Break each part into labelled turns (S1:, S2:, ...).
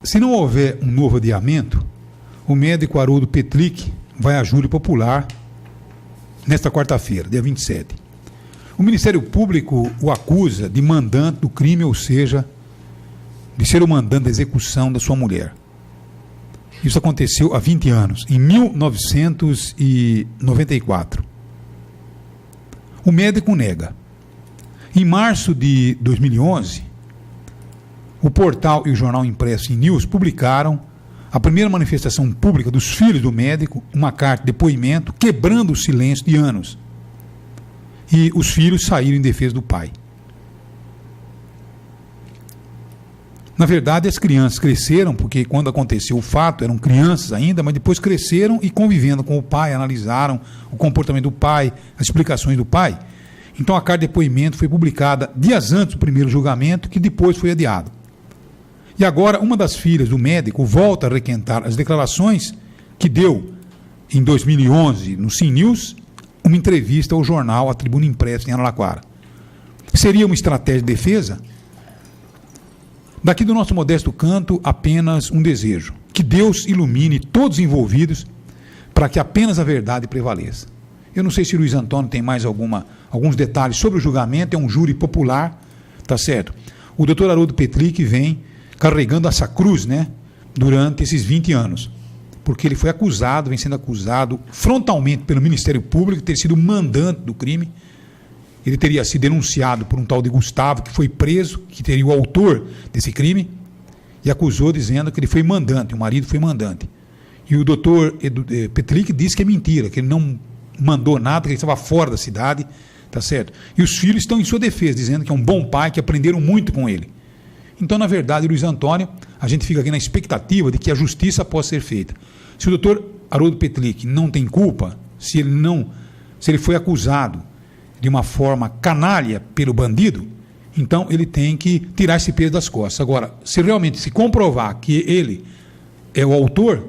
S1: se não houver um novo adiamento, o médico Haroldo Petlick vai a júri popular nesta quarta-feira, dia 27. O Ministério Público o acusa de mandante do crime, ou seja, de ser o mandante da execução da sua mulher. Isso aconteceu há 20 anos, em 1994. O médico nega. Em março de 2011, o portal e o jornal impresso E-News publicaram a primeira manifestação pública dos filhos do médico, uma carta de depoimento, quebrando o silêncio de anos. E os filhos saíram em defesa do pai. Na verdade, as crianças cresceram, porque quando aconteceu o fato, eram crianças ainda, mas depois cresceram e convivendo com o pai, analisaram o comportamento do pai, as explicações do pai. Então a carta de depoimento foi publicada dias antes do primeiro julgamento, que depois foi adiado. E agora uma das filhas do médico volta a requentar as declarações que deu em 2011 no Sim News, uma entrevista ao jornal A Tribuna Impressa em Araraquara. Seria uma estratégia de defesa? Daqui do nosso modesto canto, apenas um desejo: que Deus ilumine todos os envolvidos para que apenas a verdade prevaleça. Eu não sei se o Luiz Antônio tem mais alguns detalhes sobre o julgamento, é um júri popular, tá certo? O doutor Haroldo Petlick vem carregando essa cruz, né, durante esses 20 anos, porque ele foi acusado, vem sendo acusado frontalmente pelo Ministério Público de ter sido mandante do crime. Ele teria sido denunciado por um tal de Gustavo, que foi preso, que teria o autor desse crime, e acusou dizendo que ele foi mandante, o marido foi mandante. E o doutor Petlick disse que é mentira, que ele não mandou nada, que ele estava fora da cidade, tá certo? E os filhos estão em sua defesa, dizendo que é um bom pai, que aprenderam muito com ele. Então, na verdade, Luiz Antônio, a gente fica aqui na expectativa de que a justiça possa ser feita. Se o doutor Haroldo Petlick não tem culpa, se ele foi acusado de uma forma canalha pelo bandido, então ele tem que tirar esse peso das costas. Agora, se realmente se comprovar que ele é o autor,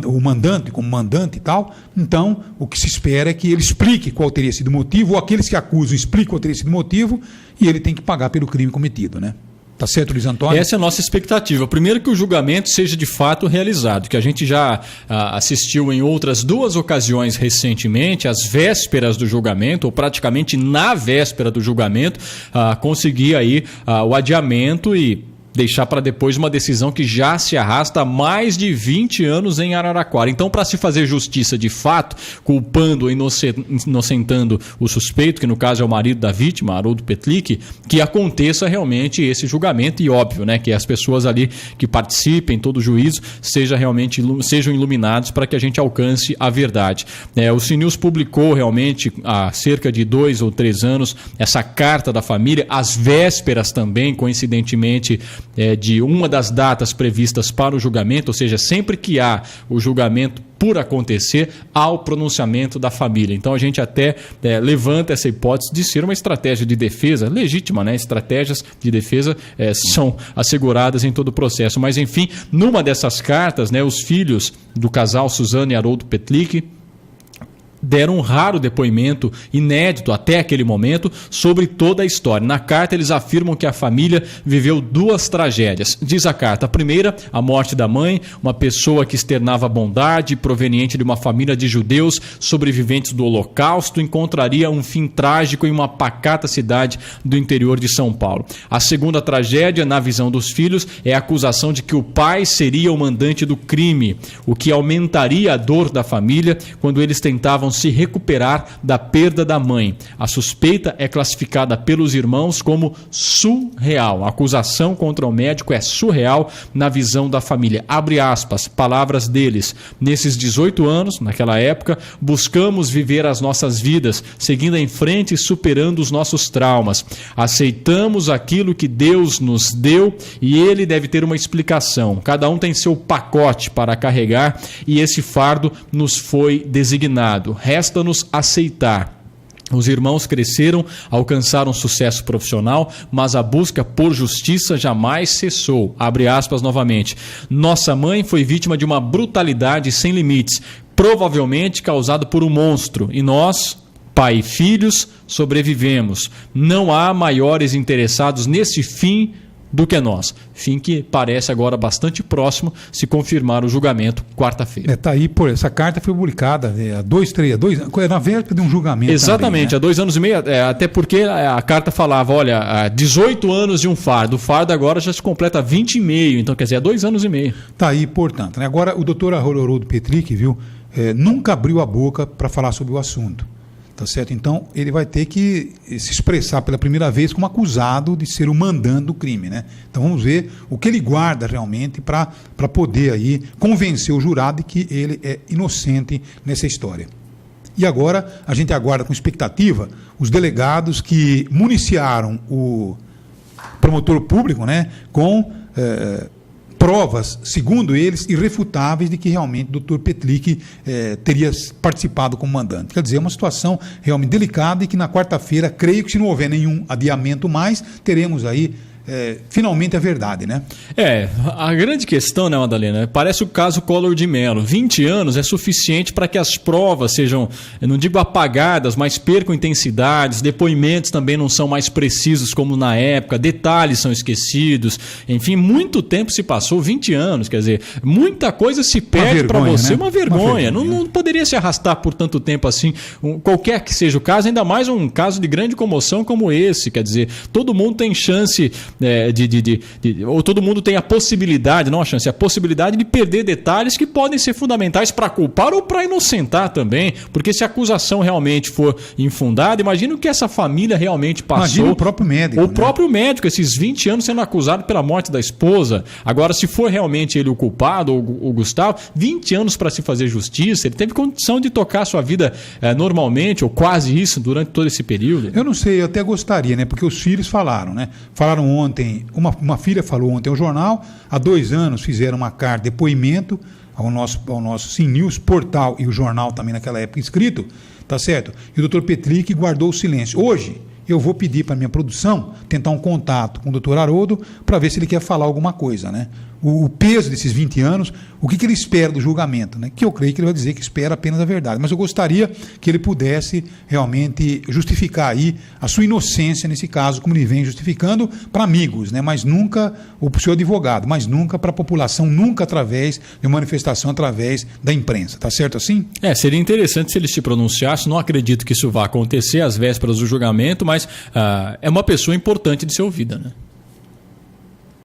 S1: o mandante, como mandante e tal, então o que se espera é que ele explique qual teria sido o motivo, ou aqueles que acusam expliquem qual teria sido o motivo, e ele tem que pagar pelo crime cometido, né? Tá certo, Luiz Antônio?
S2: Essa é a nossa expectativa. Primeiro, que o julgamento seja de fato realizado, que a gente já assistiu em outras 2 ocasiões recentemente, às vésperas do julgamento, ou praticamente na véspera do julgamento, conseguir aí o adiamento e deixar para depois uma decisão que já se arrasta há mais de 20 anos em Araraquara. Então, para se fazer justiça de fato, culpando ou inocentando o suspeito, que no caso é o marido da vítima, Haroldo Petlick, que aconteça realmente esse julgamento, e óbvio, né, que as pessoas ali que participem, todo o juízo, sejam iluminados para que a gente alcance a verdade. O Sim News publicou realmente há cerca de 2 ou 3 anos essa carta da família, às vésperas também, coincidentemente, de uma das datas previstas para o julgamento, ou seja, sempre que há o julgamento por acontecer, há o pronunciamento da família. Então a gente até levanta essa hipótese de ser uma estratégia de defesa legítima, né? Estratégias de defesa são asseguradas em todo o processo. Mas enfim, numa dessas cartas, né, os filhos do casal Suzana e Haroldo Petlick deram um raro depoimento, inédito até aquele momento, sobre toda a história. Na carta, eles afirmam que a família viveu 2 tragédias. Diz a carta: a primeira, a morte da mãe, uma pessoa que externava bondade, proveniente de uma família de judeus sobreviventes do Holocausto, encontraria um fim trágico em uma pacata cidade do interior de São Paulo. A segunda tragédia, na visão dos filhos, é a acusação de que o pai seria o mandante do crime, o que aumentaria a dor da família quando eles tentavam se recuperar da perda da mãe. A suspeita é classificada pelos irmãos como surreal. A acusação contra o médico é surreal na visão da família. Abre aspas, palavras deles: nesses 18 anos, naquela época, buscamos viver as nossas vidas, seguindo em frente e superando os nossos traumas. Aceitamos aquilo que Deus nos deu e ele deve ter uma explicação. Cada um tem seu pacote para carregar e esse fardo nos foi designado. Resta-nos aceitar. Os irmãos cresceram, alcançaram sucesso profissional, mas a busca por justiça jamais cessou. Abre aspas novamente. Nossa mãe foi vítima de uma brutalidade sem limites, provavelmente causada por um monstro, e nós, pai e filhos, sobrevivemos. Não há maiores interessados nesse fim do que nós. Fim que parece agora bastante próximo se confirmar o julgamento quarta-feira.
S1: Tá aí, essa carta foi publicada há 2, 3, na véspera de um julgamento.
S2: Exatamente,
S1: também, né?
S2: há 2 anos e meio, até porque a carta falava, olha, 18 anos de um fardo. O fardo agora já se completa 20 e meio, então quer dizer, há 2 anos e meio.
S1: Tá aí, portanto. Né? Agora, o doutor Haroldo Petlich, viu, nunca abriu a boca para falar sobre o assunto. Tá certo? Então, ele vai ter que se expressar pela primeira vez como acusado de ser o mandante do crime, né? Então, vamos ver o que ele guarda realmente para poder aí convencer o jurado de que ele é inocente nessa história. E agora, a gente aguarda com expectativa os delegados que municiaram o promotor público, né, com provas, segundo eles, irrefutáveis de que realmente o doutor Petlich teria participado como mandante. Quer dizer, é uma situação realmente delicada e que na quarta-feira, creio que se não houver nenhum adiamento mais, teremos aí finalmente a verdade, né?
S2: A grande questão, né, Madalena, parece o caso Collor de Mello. 20 anos é suficiente para que as provas sejam, eu não digo apagadas, mas percam intensidades, depoimentos também não são mais precisos como na época, detalhes são esquecidos, enfim, muito tempo se passou, 20 anos, quer dizer, muita coisa se perde para você, né? Uma vergonha. Não poderia se arrastar por tanto tempo assim, qualquer que seja o caso, ainda mais um caso de grande comoção como esse, quer dizer, todo mundo tem chance ou todo mundo tem a possibilidade, não a chance, a possibilidade de perder detalhes que podem ser fundamentais para culpar ou para inocentar também, porque se a acusação realmente for infundada, imagina o que essa família realmente passou.
S1: Imagina o próprio médico.
S2: O próprio médico, esses 20 anos sendo acusado pela morte da esposa. Agora, se for realmente ele o culpado, ou o Gustavo, 20 anos para se fazer justiça, ele teve condição de tocar a sua vida normalmente, ou quase isso, durante todo esse período.
S1: Eu não sei, eu até gostaria, né? Porque os filhos falaram, né? Falaram ontem, uma filha falou ontem ao jornal, há 2 anos fizeram uma carta de depoimento ao nosso Sim News, portal e o jornal também naquela época escrito, tá certo? E o doutor Petlich guardou o silêncio. Hoje, eu vou pedir para a minha produção tentar um contato com o doutor Haroldo para ver se ele quer falar alguma coisa, né? O peso desses 20 anos, o que ele espera do julgamento, né? Que eu creio que ele vai dizer que espera apenas a verdade. Mas eu gostaria que ele pudesse realmente justificar aí a sua inocência nesse caso, como ele vem justificando para amigos, né? Mas nunca, ou para o seu advogado, mas nunca para a população, nunca através de uma manifestação, através da imprensa. Tá certo assim?
S2: Seria interessante se ele se pronunciasse. Não acredito que isso vá acontecer às vésperas do julgamento, mas é uma pessoa importante de ser ouvida, né?